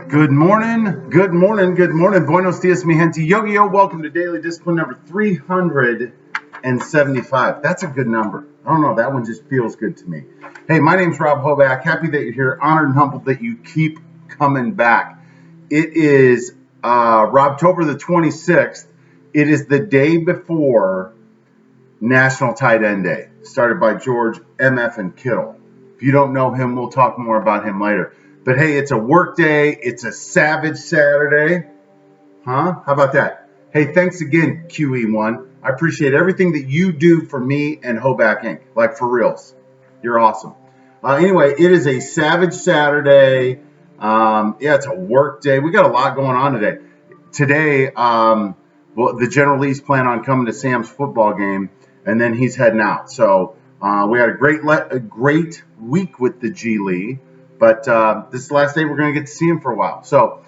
Good morning, good morning, good morning. Buenos dias, mi gente. Yo. Welcome to Daily Discipline number 375. That's a good number. I don't know. That one just feels good to me. Hey, my name's Rob Hoback. Happy that you're here. Honored and humbled that you keep coming back. It is Robtober the 26th. It is the day before National Tight End Day, started by George M.F. and Kittle. If you don't know him, we'll talk more about him later. But hey, it's a work day. It's a savage Saturday. Huh? How about that? Hey, thanks again, QE1. I appreciate everything that you do for me and Hoback Inc. Like, for reals. You're awesome. Anyway, it is a savage Saturday. It's a work day. We got a lot going on today. Today, the General Lee's plan on coming to Sam's football game, and then he's heading out. So we had a great week with the G Lee. But this is the last day we're going to get to see him for a while. So,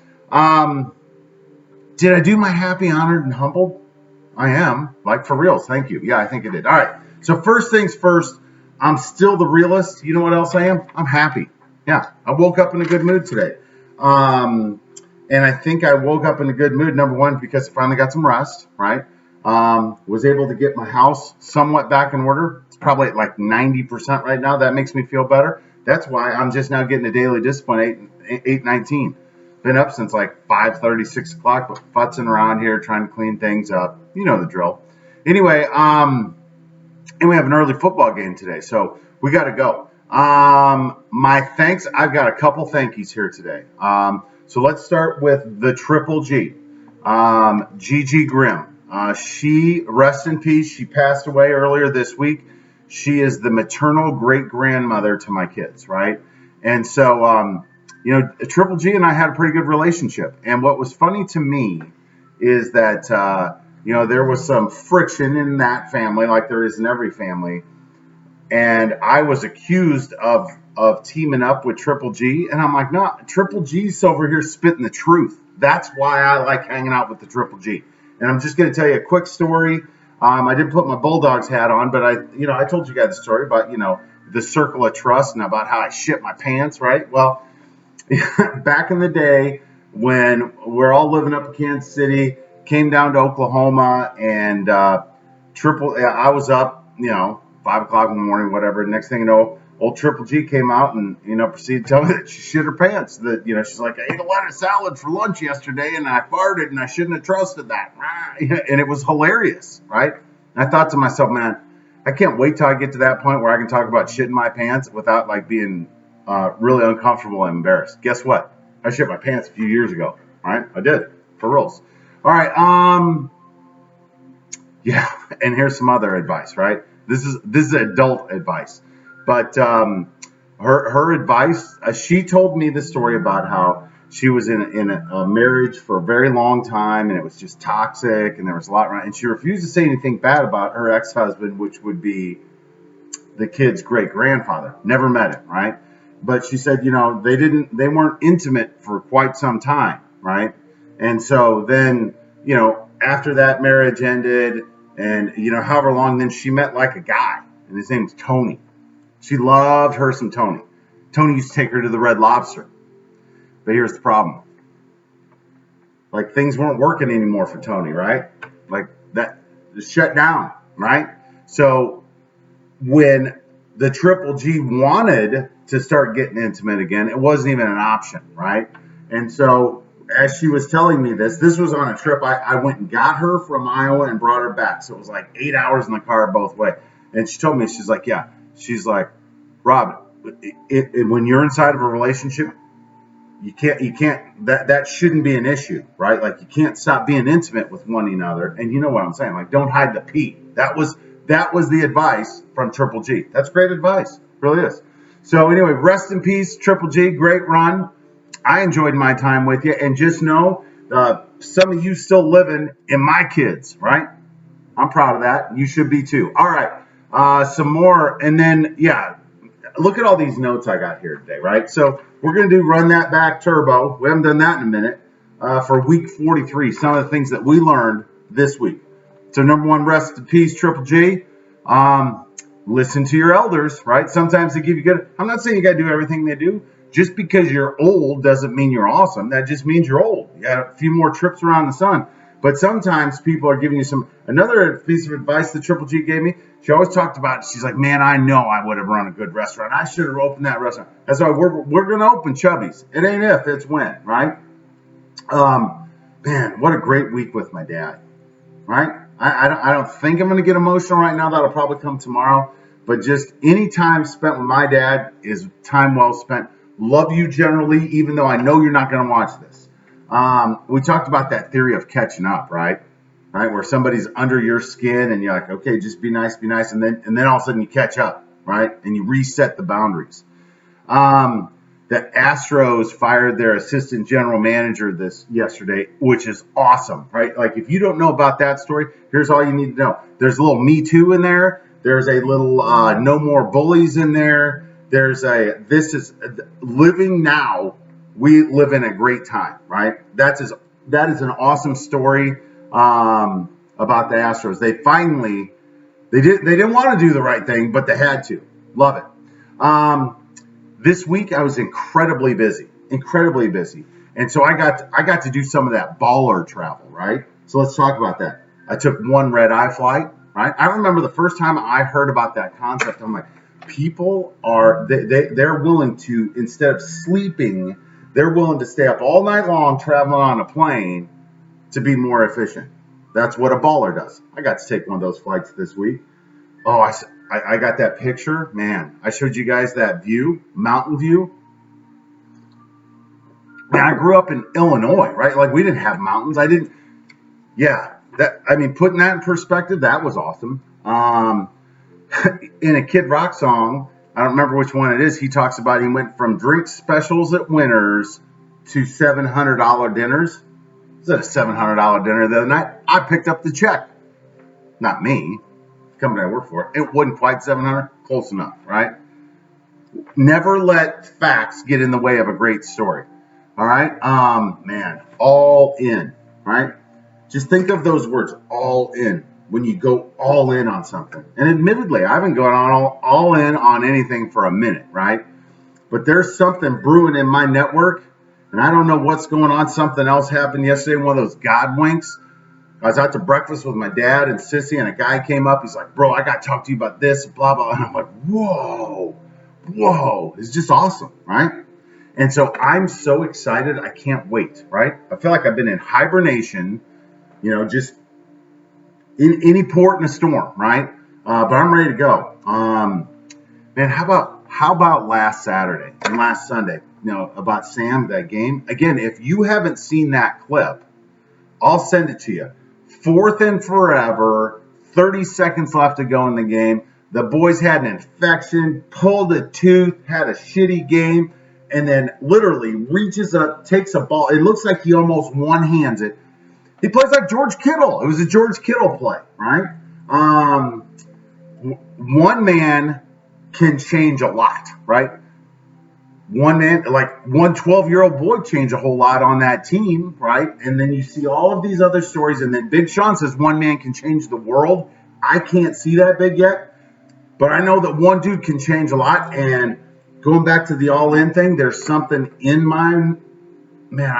did I do my happy, honored, and humbled? I am. Like, for reals. Thank you. Yeah, I think I did. All right. So, first things first, I'm still the realist. You know what else I am? I'm happy. Yeah. I woke up in a good mood today. And I think I woke up in a good mood, number one, because I finally got some rest, right? Was able to get my house somewhat back in order. It's probably at like 90% right now. That makes me feel better. That's why I'm just now getting a daily discipline 8:19. Been up since like 5:30, 6 o'clock, but futzing around here trying to clean things up. You know the drill. Anyway, and we have an early football game today, so we got to go. My thanks. I've got a couple thank yous here today. So let's start with the Triple G, Gigi Grimm. She, rest in peace, she passed away earlier this week. She is the maternal great-grandmother to my kids, right? And so, Triple G and I had a pretty good relationship. And what was funny to me is that, there was some friction in that family, like there is in every family. And I was accused of teaming up with Triple G. And I'm like, no, Triple G's over here spitting the truth. That's why I like hanging out with the Triple G. And I'm just going to tell you a quick story. I didn't put my Bulldogs hat on, but I told you guys the story about, the circle of trust and about how I shit my pants, right? Well, back in the day when we're all living up in Kansas City, came down to Oklahoma, and I was up, 5 o'clock in the morning, whatever. Next thing you know, old Triple G came out and, proceeded to tell me that she shit her pants. That, she's like, I ate a lot of salad for lunch yesterday and I farted and I shouldn't have trusted that. And it was hilarious, right? And I thought to myself, man, I can't wait till I get to that point where I can talk about shitting my pants without like being really uncomfortable and embarrassed. Guess what? I shit my pants a few years ago, right? I did, for reals. All right, yeah, and here's some other advice, right? This is adult advice. But her advice, she told me the story about how she was in a marriage for a very long time, and it was just toxic, and there was a lot wrong. And she refused to say anything bad about her ex-husband, which would be the kid's great-grandfather. Never met him, right? But she said, they weren't intimate for quite some time, right? And so then, after that marriage ended, and however long, then she met like a guy, and his name was Tony. She loved her some Tony. Tony used to take her to the Red Lobster. But here's the problem. Like, things weren't working anymore for Tony, right? Like, that shut down, right? So when the Triple G wanted to start getting intimate again, it wasn't even an option, right? And so as she was telling me this was on a trip. I went and got her from Iowa and brought her back. So it was like 8 hours in the car both ways. And she told me, she's like, yeah. She's like, Rob, when you're inside of a relationship, you can't, that shouldn't be an issue, right? Like, you can't stop being intimate with one another. And you know what I'm saying? Like, don't hide the pee. That was the advice from Triple G. That's great advice. It really is. So anyway, rest in peace, Triple G. Great run. I enjoyed my time with you. And just know, some of you still living in my kids, right? I'm proud of that. You should be too. All right. Some more. And then, yeah, look at all these notes I got here today, right? So we're going to do Run That Back Turbo. We haven't done that in a minute. For week 43, some of the things that we learned this week. So number one, rest in peace, Triple G. Listen to your elders, right? Sometimes they give you good. I'm not saying you got to do everything they do, Just because you're old doesn't mean you're awesome. That just means you're old. You got a few more trips around the sun. But sometimes people are giving you another piece of advice that Triple G gave me. She always talked about, she's like, man, I know I would have run a good restaurant. I should have opened that restaurant. That's why we're going to open Chubby's. It ain't if, it's when, right? Man, what a great week with my dad, right? I don't think I'm going to get emotional right now. That'll probably come tomorrow. But just any time spent with my dad is time well spent. Love you generally, even though I know you're not going to watch this. We talked about that theory of catching up, right? Right, where somebody's under your skin and you're like, okay, just be nice, and then all of a sudden you catch up, right? And you reset the boundaries. The Astros fired their assistant general manager yesterday, which is awesome, right? Like, if you don't know about that story, here's all you need to know. There's a little Me Too in there. There's a little No More Bullies in there. This is living now. We live in a great time, right? That is an awesome story about the Astros. They didn't want to do the right thing, but they had to. Love it. This week I was incredibly busy, and so I got to do some of that baller travel, right? So let's talk about that. I took one red-eye flight, right? I remember the first time I heard about that concept. I'm like, people they're willing to, instead of sleeping, they're willing to stay up all night long traveling on a plane to be more efficient. That's what a baller does. I got to take one of those flights this week. Oh, I got that picture. Man, I showed you guys that view, mountain view. Man, I grew up in Illinois, right? Like, we didn't have mountains. Putting that in perspective, that was awesome. In a Kid Rock song, I don't remember which one it is, he talks about he went from drink specials at Winners to $700 dinners. Is that a $700 dinner the other night? I picked up the check. Not me. The company I work for. It wasn't quite $700. Close enough, right? Never let facts get in the way of a great story. All right? Man, all in, right? Just think of those words, all in, when you go all in on something. And admittedly, I haven't gone all in on anything for a minute, right? But there's something brewing in my network, and I don't know what's going on. Something else happened yesterday, one of those God winks. I was out to breakfast with my dad and Sissy, and a guy came up. He's like, bro, I got to talk to you about this, blah, blah. And I'm like, whoa. It's just awesome, right? And so I'm so excited. I can't wait, right? I feel like I've been in hibernation, just in any port in a storm, right? But I'm ready to go. Man, how about last Saturday and last Sunday, about Sam, that game? Again, if you haven't seen that clip, I'll send it to you. 4th and forever, 30 seconds left to go in the game. The boys had an infection, pulled a tooth, had a shitty game, and then literally reaches up, takes a ball. It looks like he almost one-hands it. He plays like George Kittle. It was a George Kittle play, right? One man can change a lot, right? One man, like one 12-year-old boy, changed a whole lot on that team, right? And then you see all of these other stories, and then Big Sean says one man can change the world. I can't see that big yet, but I know that one dude can change a lot. And going back to the all-in thing, there's something in my, man,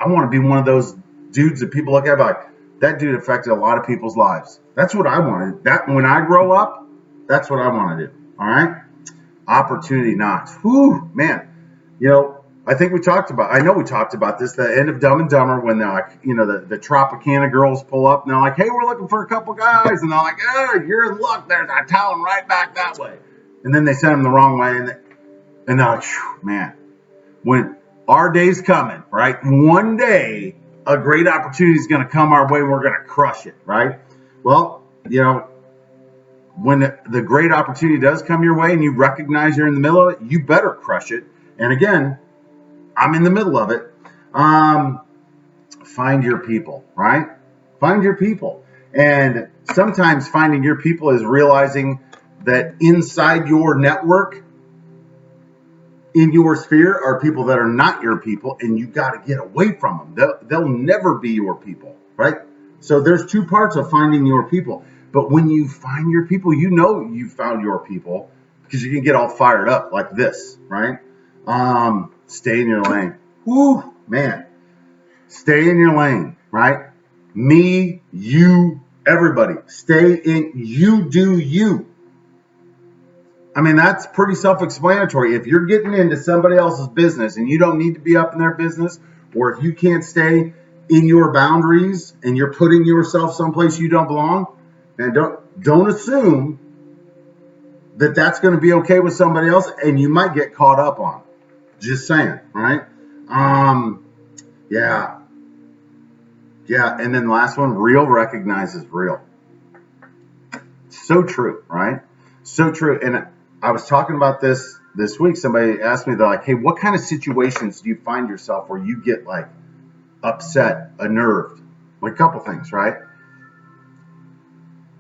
I want to be one of those dudes that people look at like, that dude affected a lot of people's lives. That's what I wanted. That when I grow up, that's what I want to do. All right? Opportunity knocks. Whew, man. I think we talked about this, the end of Dumb and Dumber, when they're like, the Tropicana girls pull up and they're like, hey, we're looking for a couple guys. And they're like, oh, you're in luck. There's our talent right back that way. And then they send them the wrong way. And they're like, man, when our day's coming, right? One day, a great opportunity is going to come our way. We're going to crush it, right? Well, when the great opportunity does come your way and you recognize you're in the middle of it, you better crush it. And again, I'm in the middle of it. Find your people, right? Find your people. And sometimes finding your people is realizing that inside your network, in your sphere, are people that are not your people, and you got to get away from them. They'll never be your people, right? So there's two parts of finding your people. But when you find your people, you found your people, because you can get all fired up like this, right? Stay in your lane. Woo, man. Stay in your lane, right? Me, you, everybody. Stay in, you do you. I mean, that's pretty self-explanatory. If you're getting into somebody else's business and you don't need to be up in their business, or if you can't stay in your boundaries and you're putting yourself someplace you don't belong, and don't assume that that's going to be okay with somebody else, and you might get caught up on. Just saying, right? Yeah. And then the last one, real recognizes real. So true, right? So true. And I was talking about this week. Somebody asked me, they're like, hey, what kind of situations do you find yourself where you get like upset, unnerved? Like a couple things, right?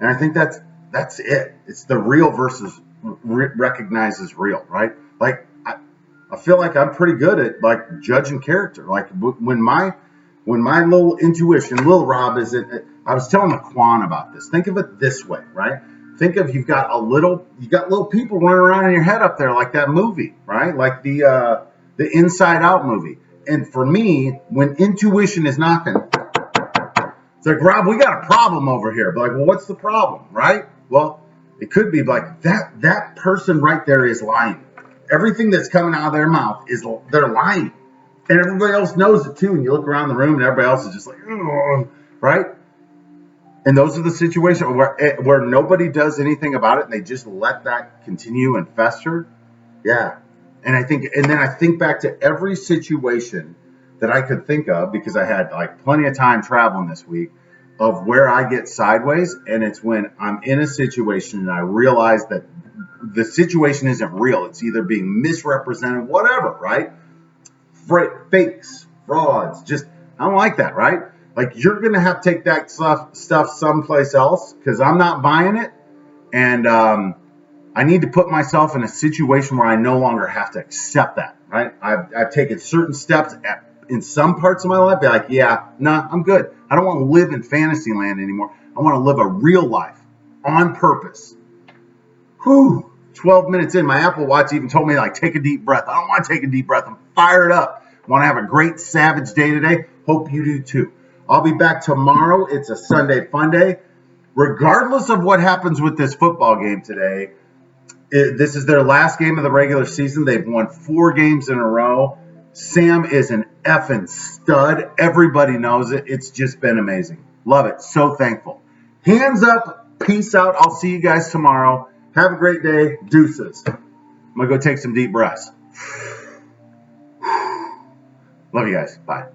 And I think that's it. It's the real versus recognizes real, right? Like I feel like I'm pretty good at like judging character. Like when my little intuition, little Rob is it. I was telling Laquan about this. Think of it this way, right? Think of you got little people running around in your head up there like that movie, right? Like the Inside Out movie. And for me, when intuition is knocking, it's like, Rob, we got a problem over here. But like, well, what's the problem, right? Well, it could be like that person right there is lying. Everything that's coming out of their mouth they're lying. And everybody else knows it too. And you look around the room and everybody else is just like, oh, right? And those are the situations where nobody does anything about it and they just let that continue and fester. Yeah. And then I think back to every situation that I could think of, because I had like plenty of time traveling this week, of where I get sideways. And it's when I'm in a situation and I realize that the situation isn't real. It's either being misrepresented, whatever, right? Fakes, frauds, just, I don't like that, right? Like, you're going to have to take that stuff someplace else because I'm not buying it. And I need to put myself in a situation where I no longer have to accept that, right? I've taken certain steps in some parts of my life, be like, yeah, nah, I'm good. I don't want to live in fantasy land anymore. I want to live a real life on purpose. Whew, 12 minutes in, my Apple Watch even told me, like, take a deep breath. I don't want to take a deep breath. I'm fired up. Want to have a great savage day today? Hope you do too. I'll be back tomorrow. It's a Sunday fun day. Regardless of what happens with this football game today, this is their last game of the regular season. They've won 4 games in a row. Sam is an effing stud. Everybody knows it. It's just been amazing. Love it. So thankful. Hands up. Peace out. I'll see you guys tomorrow. Have a great day. Deuces. I'm going to go take some deep breaths. Love you guys. Bye.